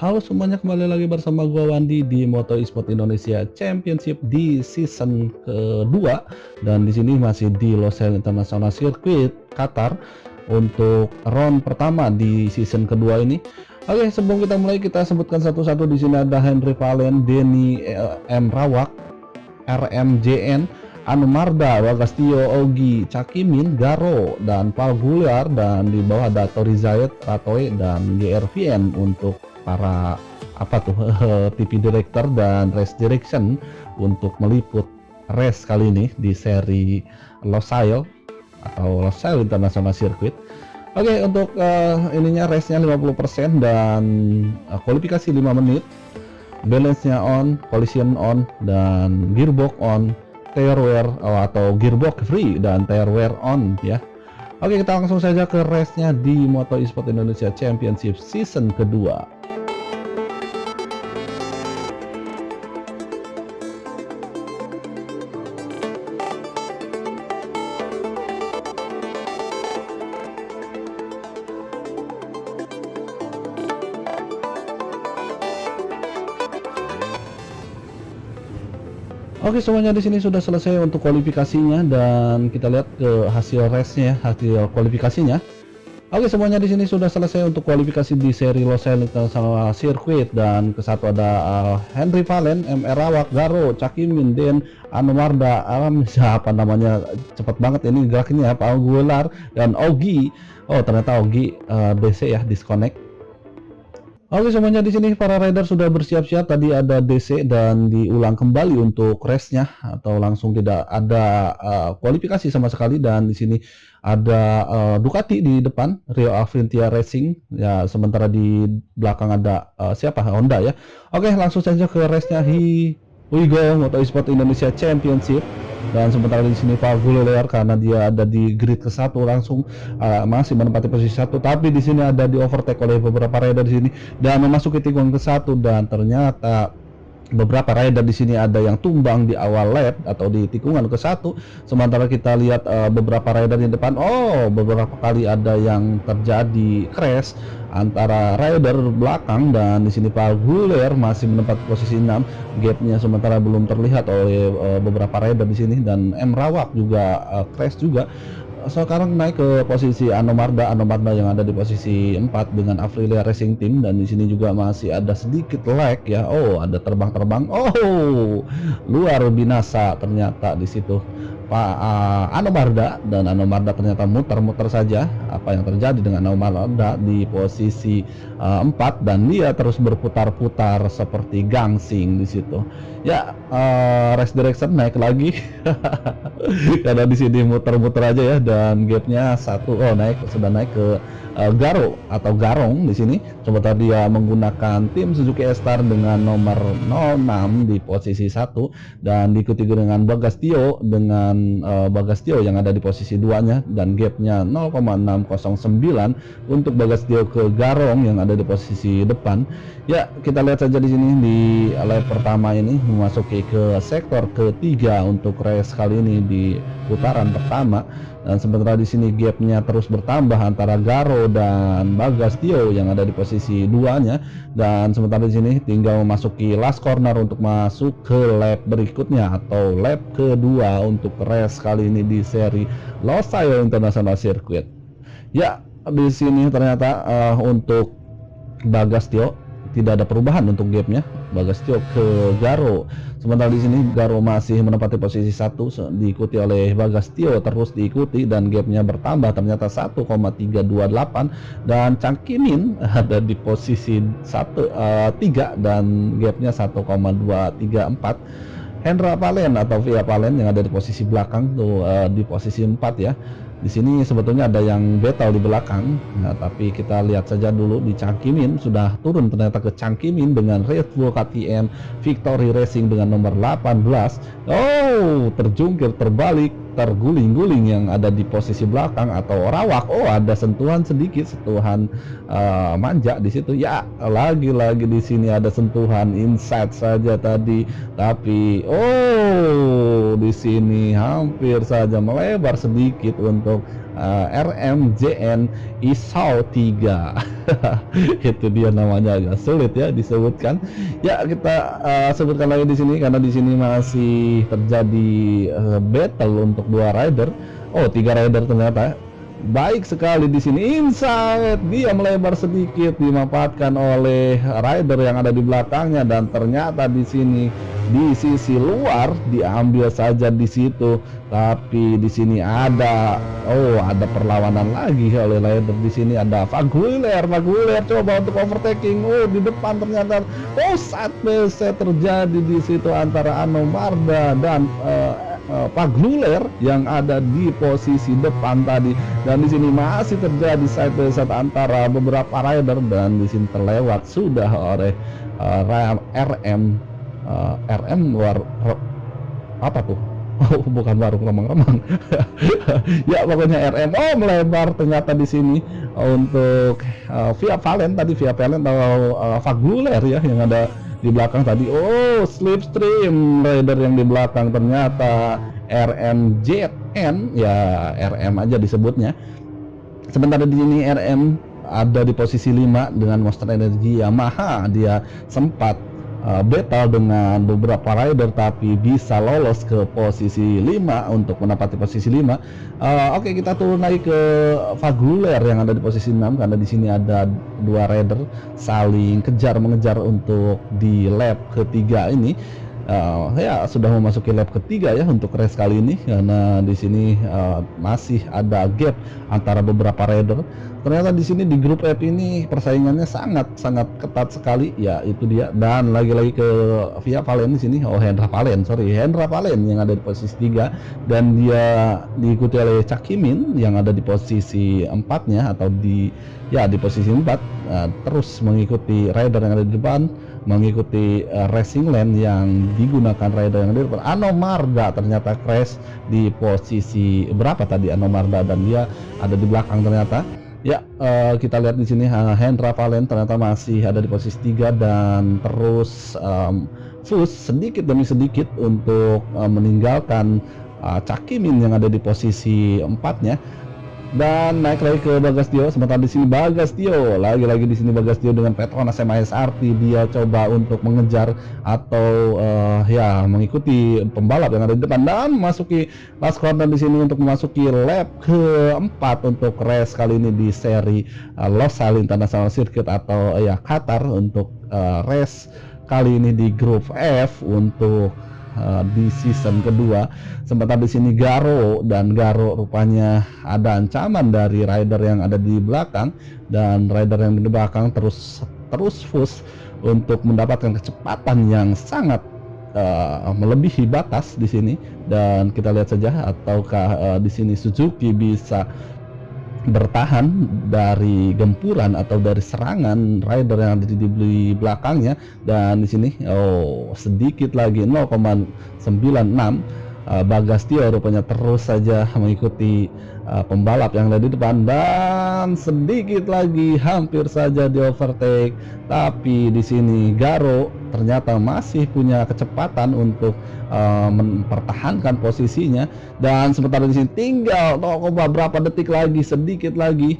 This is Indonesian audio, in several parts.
Halo semuanya, kembali lagi bersama gua Wandi di Moto Esport Indonesia Championship di season kedua, dan di sini masih di Losail International Circuit Qatar untuk round pertama di season kedua ini. Oke, sebelum kita mulai kita sebutkan satu-satu. Di sini ada Henry Valen, Denny M Rawak, RMJN, Anumarda, Wagastio, Ogi, Cakimin, Garo, dan Paul Guliar, dan di bawah ada Tori Zayed, Ratoy, dan GRVN untuk para TV director dan race direction untuk meliput race kali ini di seri Losail atau Losail International Circuit. Oke, untuk ininya race-nya 50% dan kualifikasi 5 menit. Balance-nya on, collision on, dan gearbox on, tire wear atau gearbox free dan tire wear on ya. Oke, kita langsung saja ke race-nya di Moto Esport Indonesia Championship season kedua. Oke, semuanya di sini sudah selesai untuk kualifikasinya, dan kita lihat ke hasil race-nya, hasil kualifikasinya. Oke, semuanya di sini sudah selesai untuk kualifikasi di seri Losail International Circuit, dan ke satu ada Henry Valen, MR Rawak, Garo, Cakimin, Den, Anumarda, siapa namanya, cepat banget ini geraknya, Paul Guliar, dan Ogi. Oh, ternyata Ogi DC ya, disconnect. Oke, semuanya di sini para rider sudah bersiap-siap. Tadi ada DC dan diulang kembali untuk race-nya, atau langsung tidak ada kualifikasi sama sekali. Dan di sini ada Ducati di depan, Rio Avintia Racing ya, sementara di belakang ada siapa? Honda ya. Oke, langsung saja ke race-nya. Here we go, Moto Esport Indonesia Championship. Dan sementara di sini Paul Guliar, karena dia ada di grid ke-1 langsung masih menempati posisi 1, tapi di sini ada di overtake oleh beberapa rider di sini dan memasuki tikungan ke-1, dan ternyata beberapa rider di sini ada yang tumbang di awal lap atau di tikungan ke-1. Sementara kita lihat beberapa rider di depan, beberapa kali ada yang terjadi crash antara rider belakang, dan di sini Paul Guliar masih menempati posisi 6, gapnya sementara belum terlihat oleh beberapa rider di sini, dan M Rawak juga crash juga. Sekarang naik ke posisi Anumarda yang ada di posisi 4 dengan Aprilia Racing Team, dan di sini juga masih ada sedikit lag ya. Ada terbang-terbang. Luar binasa ternyata di situ Pak Anumarda, dan Anumarda ternyata muter-muter saja. Apa yang terjadi dengan Anumarda di posisi 4, dan dia terus berputar-putar seperti gangsing di situ. Ya, race direction naik lagi karena di sini muter-muter aja ya, dan gapnya sudah naik ke Garo atau Garong di sini. Sementara dia menggunakan tim Suzuki S-Star dengan nomor 06 di posisi 1, dan diikuti dengan Bagastio yang ada di posisi 2-nya, dan gapnya 0,609 untuk Bagastio ke Garong yang ada di posisi depan. Ya, kita lihat saja di sini di lap pertama ini memasuki ke sektor ketiga untuk race kali ini di putaran pertama, dan sementara di sini gapnya terus bertambah antara Garo dan Bagastio yang ada di posisi 2-nya, dan sementara di sini tinggal memasuki last corner untuk masuk ke lap berikutnya atau lap kedua untuk race kali ini di seri Losail International Circuit. Ya, di sini ternyata untuk Bagastio tidak ada perubahan untuk gapnya, Bagastio ke Garo. Sementara di sini Garo masih menempati posisi 1, diikuti oleh Bagastio terus diikuti, dan gapnya bertambah ternyata 1,328, dan Cakimin ada di posisi 3 dan gapnya 1,234. Hendra Valen atau Via Valen yang ada di posisi belakang tuh di posisi 4 ya. Di sini sebetulnya ada yang battle di belakang. Nah, tapi kita lihat saja dulu di Cakimin, sudah turun ternyata ke Cakimin dengan Red Bull KTM Victory Racing dengan nomor 18. Terjungkir terbalik, terguling-guling yang ada di posisi belakang atau Rawak. Ada sentuhan sedikit, sentuhan manja di situ. Ya, lagi-lagi di sini ada sentuhan inside saja tadi, tapi di sini hampir saja melebar sedikit untuk RMJN ISAU 3. Itu dia namanya, agak sulit ya disebutkan. Ya kita sebutkan lagi di sini karena di sini masih terjadi battle untuk 2 rider. Oh, 3 rider ternyata. Baik sekali di sini, inside dia melebar sedikit, dimanfaatkan oleh rider yang ada di belakangnya, dan ternyata di sini di sisi luar diambil saja di situ. Tapi di sini ada perlawanan lagi oleh rider. Di sini ada Faguiler coba untuk overtaking. Di depan ternyata saya terjadi di situ antara Anomarda dan Faguiler yang ada di posisi depan tadi, dan di sini masih terjadi side by side antara beberapa rider, dan di sini terlewat sudah oleh RM apa tuh? Oh, bukan warung remang-remang. Ya pokoknya RM melebar ternyata di sini untuk Via Valen atau Faguiler ya yang ada di belakang tadi. Slipstream rider yang di belakang ternyata RMJN, ya RM aja disebutnya. Sementara di sini RM ada di posisi 5 dengan Monster Energy Yamaha. Dia sempat battle dengan beberapa rider tapi bisa lolos ke posisi 5 untuk menempati posisi 5. Oke, kita turun lagi ke Faguiler yang ada di posisi 6 karena di sini ada 2 rider saling mengejar untuk di lap ketiga ini. Ya sudah memasuki lap ketiga ya untuk race kali ini, karena di sini masih ada gap antara beberapa rider. Ternyata di sini di grup F ini persaingannya sangat ketat sekali, ya itu dia. Dan lagi-lagi ke Via Valen di sini, Hendra Valen yang ada di posisi 3, dan dia diikuti oleh Cakimin yang ada di posisi 4-nya atau di posisi 4, terus mengikuti rider yang ada di depan, mengikuti racing lane yang digunakan rider yang ada di depan. Anomarda ternyata crash di posisi berapa tadi Anomarda, dan dia ada di belakang ternyata. Ya, kita lihat di sini Hendra Valen ternyata masih ada di posisi 3 dan terus push sedikit demi sedikit untuk meninggalkan Cakimin yang ada di posisi 4-nya. Dan naik lagi ke Bagastio. Sementara di sini Bagastio lagi-lagi di sini Bagastio dengan Petronas MSRT, dia coba untuk mengejar atau mengikuti pembalap yang ada di depan dan memasuki last corner di sini untuk memasuki lap keempat untuk race kali ini di seri Losail International Circuit atau Qatar untuk race kali ini di grup F untuk di season kedua. Sementara di sini Garo rupanya ada ancaman dari rider yang ada di belakang, dan rider yang di belakang terus push untuk mendapatkan kecepatan yang sangat melebihi batas di sini. Dan kita lihat saja ataukah di sini Suzuki bisa bertahan dari gempuran atau dari serangan rider yang ada di belakangnya. Dan di sini sedikit lagi 0,96 Bagastio rupanya terus saja mengikuti pembalap yang ada di depan, dan sedikit lagi hampir saja di overtake. Tapi di sini Garo ternyata masih punya kecepatan untuk mempertahankan posisinya, dan sementara di sini tinggal berapa detik lagi, sedikit lagi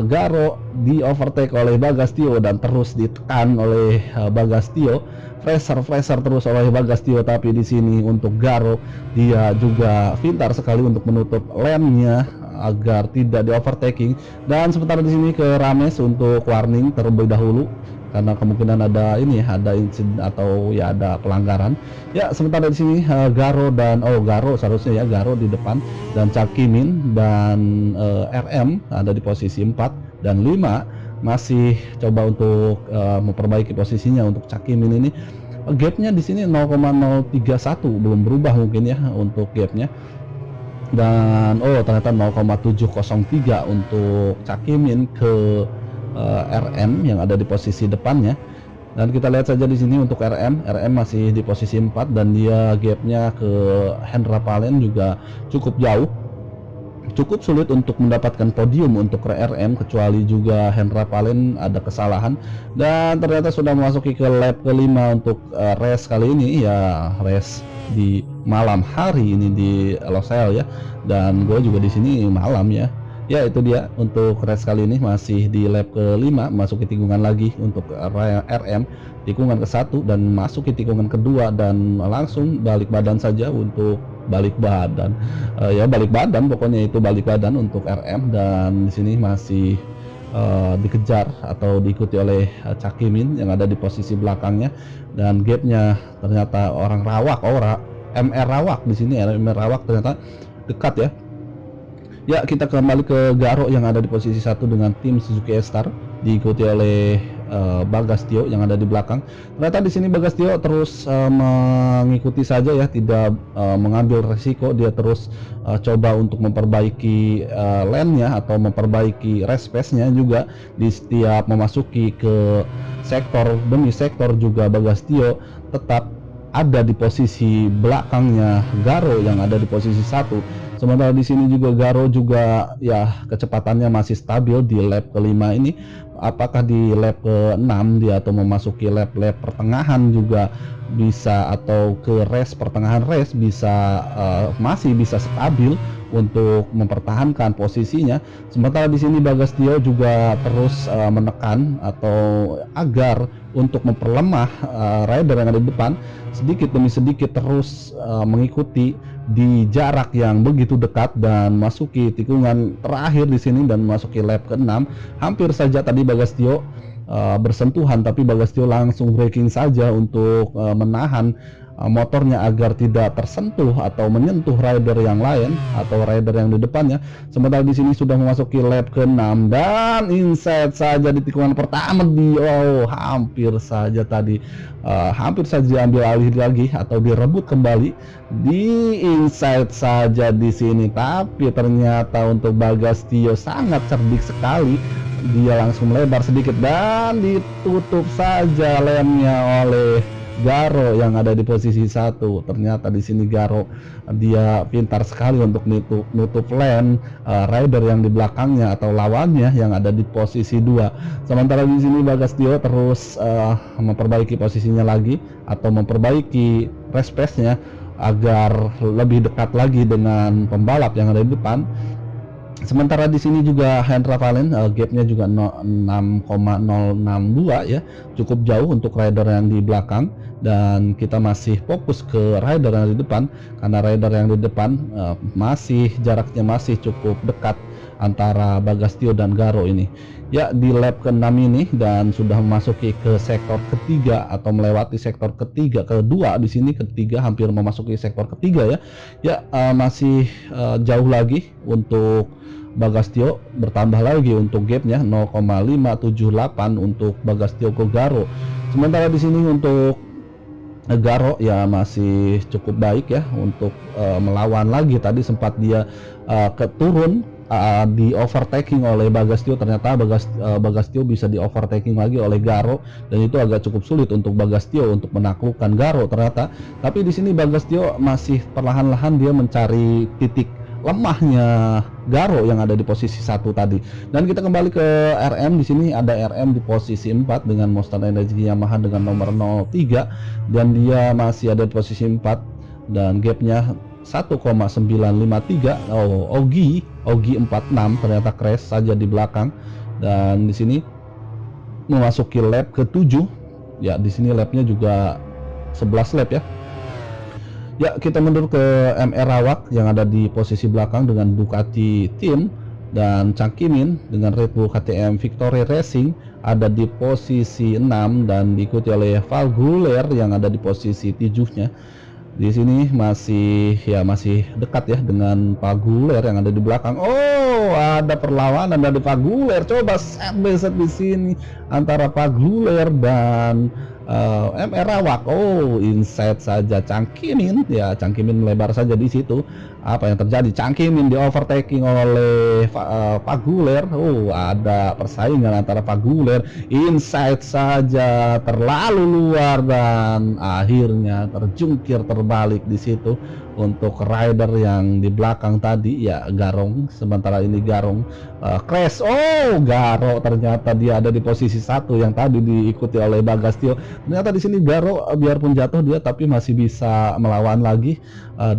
Garo di overtake oleh Bagastio dan terus ditekan oleh Bagastio. Flasher terus oleh Bagastio, tapi di sini untuk Garo dia juga pintar sekali untuk menutup lane-nya agar tidak di overtaking. Dan sementara di sini ke Rames untuk warning terlebih dahulu karena kemungkinan ada insiden atau ada pelanggaran. Ya, sementara di sini Garo seharusnya Garo di depan, dan Cakimin dan RM ada di posisi 4 dan 5 masih coba untuk memperbaiki posisinya. Untuk Cakimin ini gapnya di sini 0,031 belum berubah mungkin ya untuk gapnya, dan ternyata 0,703 untuk Cakimin ke RM yang ada di posisi depannya. Dan kita lihat saja di sini untuk RM masih di posisi 4 dan dia gapnya ke Hendra Valen juga cukup jauh. Cukup sulit untuk mendapatkan podium untuk RM, kecuali juga Hendra Valen ada kesalahan. Dan ternyata sudah memasuki ke lap kelima untuk race kali ini, ya race di malam hari ini di Losail ya. Dan gue juga di sini malam ya. Ya itu dia untuk race kali ini masih di lap ke-5, masuki tikungan lagi untuk RM, tikungan ke-1 dan masuki tikungan kedua dan langsung balik badan saja untuk balik badan. Ya balik badan, pokoknya itu balik badan untuk RM, dan di sini masih dikejar atau diikuti oleh Cakimin yang ada di posisi belakangnya, dan gapnya ternyata orang Rawak, MR Rawak di sini, MR Rawak ternyata dekat ya. Ya, kita kembali ke Garo yang ada di posisi 1 dengan tim Suzuki S-Star, diikuti oleh Bagastio yang ada di belakang. Ternyata di sini Bagastio terus mengikuti saja ya, tidak mengambil resiko. Dia terus coba untuk memperbaiki lane-nya atau memperbaiki race pace-nya juga di setiap memasuki ke sektor demi sektor. Juga Bagastio tetap ada di posisi belakangnya Garo yang ada di posisi 1. Sementara di sini juga Garo juga ya kecepatannya masih stabil di lap ke-5 ini. Apakah di lap ke-6 dia atau memasuki lap-lap pertengahan juga bisa, atau ke race pertengahan race bisa masih bisa stabil untuk mempertahankan posisinya. Sementara di sini Bagastio juga terus menekan atau agar untuk memperlemah rider yang ada di depan, sedikit demi sedikit terus mengikuti di jarak yang begitu dekat dan masuki tikungan terakhir di sini dan masuki lap ke-6. Hampir saja tadi Bagastio bersentuhan, tapi Bagastio langsung braking saja untuk menahan motornya agar tidak tersentuh atau menyentuh rider yang lain atau rider yang di depannya. Sementara di sini sudah memasuki lap ke-6 dan inside saja di tikungan pertama hampir saja tadi hampir saja ambil alih lagi atau direbut kembali di inside saja di sini, tapi ternyata untuk Bagastio sangat cerdik sekali. Dia langsung melebar sedikit dan ditutup saja lane-nya oleh Garo yang ada di posisi 1. Ternyata di sini Garo dia pintar sekali untuk nutup lane rider yang di belakangnya atau lawannya yang ada di posisi 2. Sementara di sini Bagastio terus memperbaiki posisinya lagi atau memperbaiki race pace-nya agar lebih dekat lagi dengan pembalap yang ada di depan. Sementara di sini juga Hendra Valen gapnya juga 6,062 ya, cukup jauh untuk rider yang di belakang, dan kita masih fokus ke rider yang di depan karena rider yang di depan masih jaraknya masih cukup dekat antara Bagastio dan Garo ini. Ya, di lap ke-6 ini dan sudah memasuki ke sektor ketiga atau melewati sektor kedua di sini, ketiga hampir memasuki sektor ketiga ya. Ya, masih jauh lagi untuk Bagastio, bertambah lagi untuk gapnya 0,578 untuk Bagastio ke Garo. Sementara di sini untuk Garo ya masih cukup baik ya untuk melawan lagi. Tadi sempat dia turun di overtaking oleh Bagastio. Ternyata Bagastio bisa di overtaking lagi oleh Garo, dan itu agak cukup sulit untuk Bagastio untuk menaklukkan Garo ternyata. Tapi di sini Bagastio masih perlahan-lahan dia mencari titik lemahnya Garo yang ada di posisi 1 tadi. Dan kita kembali ke RM. Di sini ada RM di posisi 4 dengan Monster Energy Yamaha dengan nomor 03, dan dia masih ada di posisi 4 dan gapnya 1,953. Ogi 46 ternyata crash saja di belakang, dan di sini memasuki lap ke-7 ya. Di sini lapnya juga 11 lap ya. Ya, kita mundur ke MR Rawak yang ada di posisi belakang dengan Ducati Team, dan Cakimin dengan Red Bull KTM Victory Racing ada di posisi 6 dan diikuti oleh Valguler yang ada di posisi 7-nya. Di sini masih dekat ya dengan Valguler yang ada di belakang. Ada perlawanan dari Valguler. Coba set di sini antara Valguler dan MR Rawak. Inside saja Cakimin ya, Cakimin melebar saja di situ. Apa yang terjadi? Cakimin di overtaking oleh Valguler. Ada persaingan antara Valguler, inside saja terlalu luar dan akhirnya terjungkir terbalik di situ untuk rider yang di belakang tadi ya, Garong. Sementara ini Garong crash. Garo ternyata dia ada di posisi 1 yang tadi diikuti oleh Bagastio. Ternyata di sini Garo biarpun jatuh dia tapi masih bisa melawan lagi.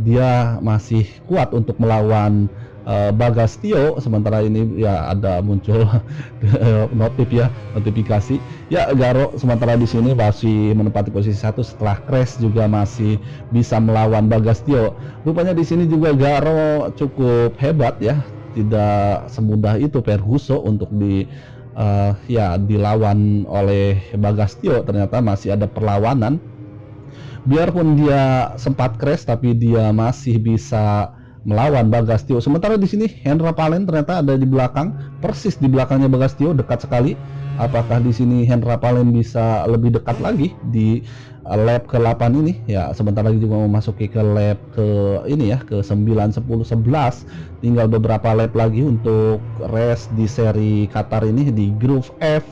Dia masih kuat untuk melawan Bagastio. Sementara ini ya ada muncul notifikasi ya Garo sementara di sini masih menempati posisi 1 setelah crash juga masih bisa melawan Bagastio. Rupanya di sini juga Garo cukup hebat ya, tidak semudah itu Perhuso untuk dilawan oleh Bagastio. Ternyata masih ada perlawanan. Biarpun dia sempat crash tapi dia masih bisa melawan Bagastio. Sementara di sini Hendra Palen ternyata ada di belakang, persis di belakangnya Bagastio, dekat sekali. Apakah di sini Hendra Palen bisa lebih dekat lagi di lap ke-8 ini? Ya, sebentar lagi juga memasuki ke lap ke ini ya, ke 9, 10, 11. Tinggal beberapa lap lagi untuk race di seri Qatar ini di grup F.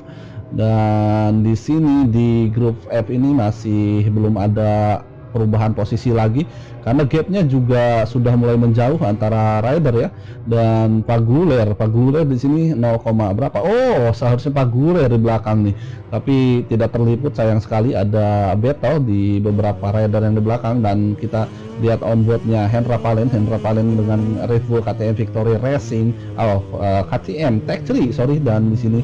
Dan di sini di grup F ini masih belum ada perubahan posisi lagi karena gapnya juga sudah mulai menjauh antara rider ya dan Paguler di sini 0, berapa. Oh, seharusnya Paguler di belakang nih, tapi tidak terliput sayang sekali. Ada battle di beberapa rider yang di belakang dan kita lihat onboardnya Hendra Palen dengan Red Bull KTM Victory Racing, KTM Tech 3 dan di sini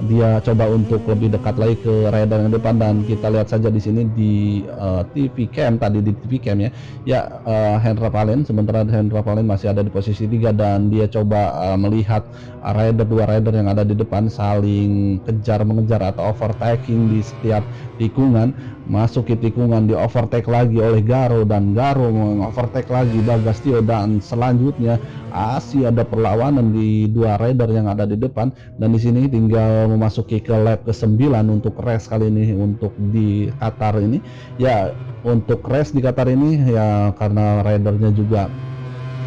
dia coba untuk lebih dekat lagi ke rider yang depan. Dan kita lihat saja di sini di TV cam ya, Hendra Palen masih ada di posisi 3 dan dia coba melihat dua rider yang ada di depan saling mengejar atau overtaking di setiap tikungan. Masuki tikungan di overtake lagi oleh Garo dan Garo mengovertake lagi Bagastio, dan selanjutnya masih ada perlawanan di dua rider yang ada di depan. Dan di sini tinggal memasuki ke lap ke-9 untuk race kali ini untuk di Qatar ini ya. Untuk race di Qatar ini ya karena ridernya juga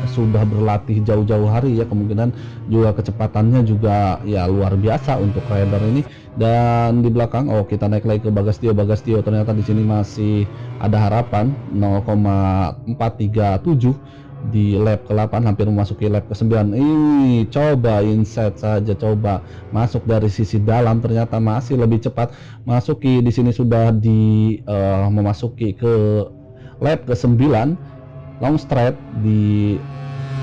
sudah berlatih jauh-jauh hari ya, kemungkinan juga kecepatannya juga ya luar biasa untuk rider ini. Dan di belakang kita naik lagi ke Bagastio ternyata di sini masih ada harapan 0,437 di lap ke-8, hampir memasuki lap ke-9. Ini coba inside saja, coba masuk dari sisi dalam, ternyata masih lebih cepat. Masuki di sini sudah memasuki ke lap ke-9 long straight di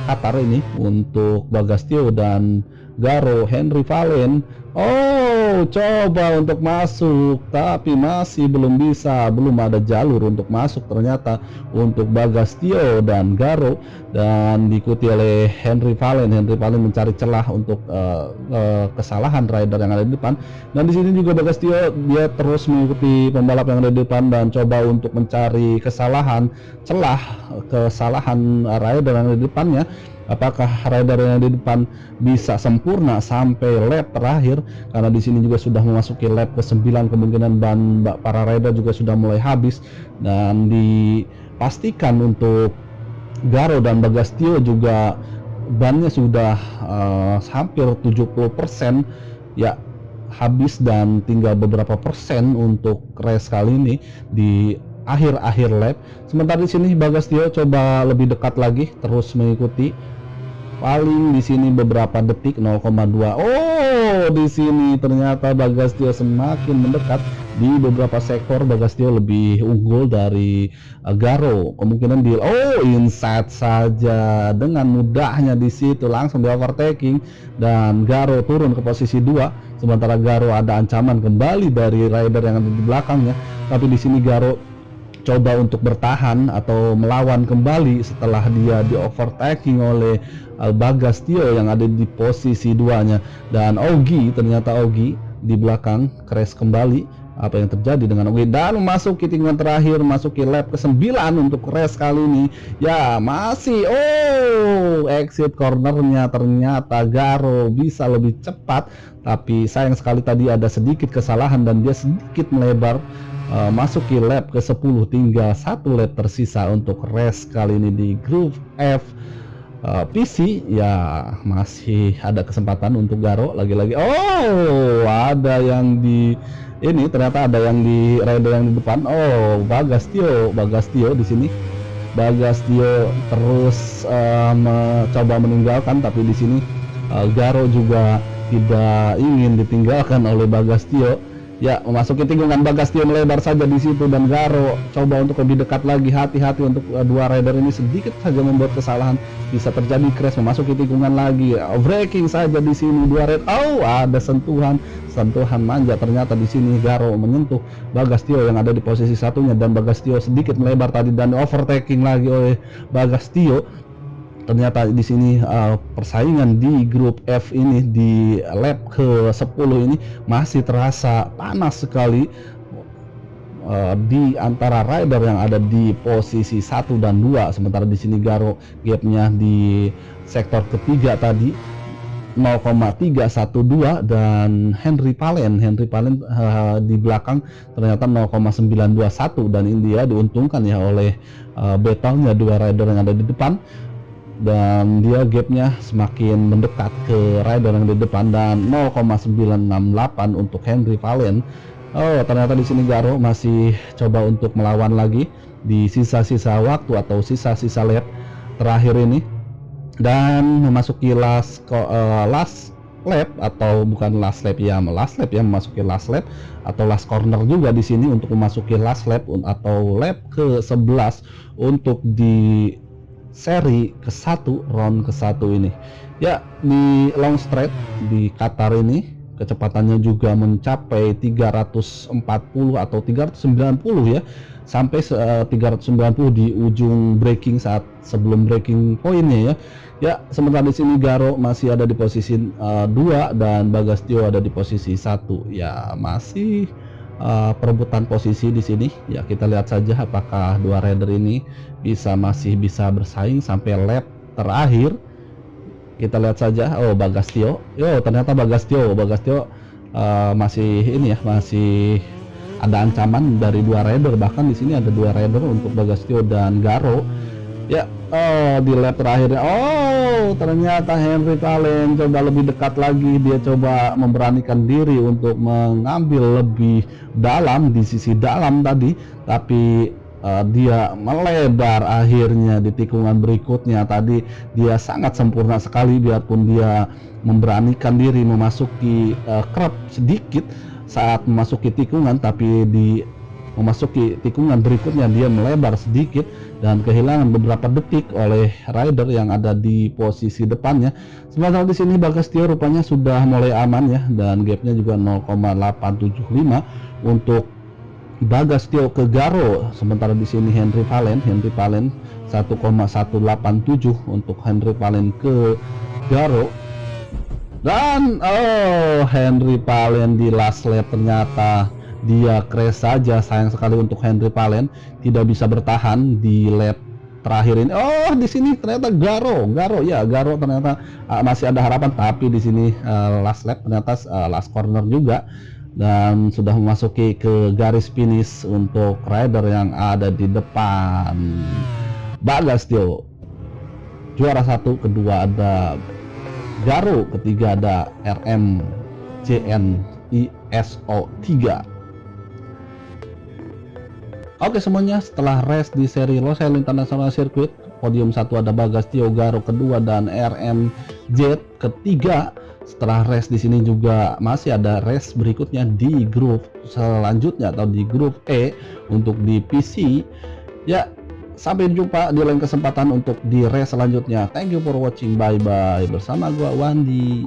Qatar ini untuk Bagastio dan Garo. Henry Palen coba untuk masuk tapi masih belum ada jalur untuk masuk ternyata untuk Bagastio dan Garo, dan diikuti oleh Henry Palen mencari celah untuk kesalahan rider yang ada di depan. Dan di sini juga Bagastio dia terus mengikuti pembalap yang ada di depan dan coba untuk mencari kesalahan rider yang ada di depannya. Apakah rider yang di depan bisa sempurna sampai lap terakhir? Karena di sini juga sudah memasuki lap ke-9, kemungkinan ban para rider juga sudah mulai habis, dan dipastikan untuk Garo dan Bagastio juga bannya sudah hampir 70% ya habis, dan tinggal beberapa persen untuk race kali ini di akhir lap. Sementara di sini Bagastio coba lebih dekat lagi, terus mengikuti paling di sini beberapa detik 0,2. Di sini ternyata Bagastio semakin mendekat. Di beberapa sektor Bagastio lebih unggul dari Garo. Kemungkinan inside saja dengan mudahnya di situ langsung di overtaking dan Garo turun ke posisi 2. Sementara Garo ada ancaman kembali dari rider yang ada di belakangnya. Tapi di sini Garo coba untuk bertahan atau melawan kembali setelah dia di overtaking oleh Bagastio yang ada di posisi 2-nya. Dan ternyata Ogi di belakang crash kembali. Apa yang terjadi dengan Ogi? Dan memasuki tikungan terakhir, masuki lap ke-9 untuk race kali ini ya, masih exit cornernya ternyata Garo bisa lebih cepat, tapi sayang sekali tadi ada sedikit kesalahan dan dia sedikit melebar. Masuki lap ke-10, tinggal 1 lap tersisa untuk race kali ini di grup F. PC ya masih ada kesempatan untuk Garo lagi-lagi. Ada yang ternyata ada yang di rider yang di depan. Bagastio di sini. Bagastio terus coba meninggalkan, tapi di sini Garo juga tidak ingin ditinggalkan oleh Bagastio. Ya, memasuki tikungan, Bagastio melebar saja di situ dan Garo coba untuk lebih dekat lagi. Hati-hati untuk dua rider ini, sedikit saja membuat kesalahan bisa terjadi crash. Memasuki tikungan lagi, braking saja di sini dua rider. Oh, ada sentuhan manja. Ternyata di sini Garo menyentuh Bagastio yang ada di posisi satunya dan Bagastio sedikit melebar tadi dan overtaking lagi oleh Bagastio. Ternyata di sini persaingan di grup F ini di lap ke-10 ini masih terasa panas sekali di antara rider yang ada di posisi 1 dan 2. Sementara di sini Garo gapnya di sektor ketiga tadi 0,312 dan Henry Palen di belakang ternyata 0,921 dan India diuntungkan ya oleh battle-nya dua rider yang ada di depan. Dan dia gapnya semakin mendekat ke rider yang di depan dan 0,968 untuk Henry Palen. Oh, ternyata di sini Garo masih coba untuk melawan lagi di sisa-sisa waktu atau sisa-sisa lap terakhir ini dan memasuki last lap atau bukan last lap ya, memasuki last lap atau last corner juga di sini untuk memasuki last lap atau lap ke-11 untuk di seri ke-1, round ke-1 ini. Ya, di long straight di Qatar ini kecepatannya juga mencapai 340 atau 390 ya. Sampai 390 di ujung braking saat sebelum braking pointnya ya. Ya, sementara di sini Garo masih ada di posisi 2 dan Bagastio ada di posisi 1. Ya, masih perebutan posisi di sini. Ya, kita lihat saja apakah dua rider ini masih bisa bersaing sampai lap terakhir. Kita lihat saja. Oh, Bagastio. Ternyata Bagastio masih ini ya, masih ada ancaman dari dua rider. Bahkan di sini ada dua rider untuk Bagastio dan Garo. Ya, di lap terakhir. Oh, ternyata Henry Palen coba lebih dekat lagi. Dia coba memberanikan diri untuk mengambil lebih dalam di sisi dalam tadi, tapi dia melebar akhirnya di tikungan berikutnya. Tadi dia sangat sempurna sekali, biarpun dia memberanikan diri memasuki curb sedikit saat memasuki tikungan, tapi memasuki tikungan berikutnya dia melebar sedikit dan kehilangan beberapa detik oleh rider yang ada di posisi depannya. Sementara di sini Bagastio rupanya sudah mulai aman ya, dan gapnya juga 0,875 untuk Bagastio ke Garo. Sementara di sini Henry Palen 1,187 untuk Henry Palen ke Garo. Dan Henry Palen di last lap ternyata dia crash saja. Sayang sekali untuk Henry Palen, tidak bisa bertahan di lap terakhir ini. Oh, di sini ternyata Garo ternyata masih ada harapan, tapi di sini last lap ternyata last corner juga dan sudah memasuki ke garis finish untuk rider yang ada di depan. Bagastio juara 1, kedua ada Garo, ketiga ada RMJNISO3. Oke semuanya, setelah race di seri Losail International Circuit, podium 1 ada Bagastio, Garo kedua dan RMJ ketiga. Setelah race di sini juga masih ada race berikutnya di grup selanjutnya atau di grup E untuk di PC. Ya, sampai jumpa di lain kesempatan untuk di race selanjutnya. Thank you for watching, bye bye. Bersama gua Wandi.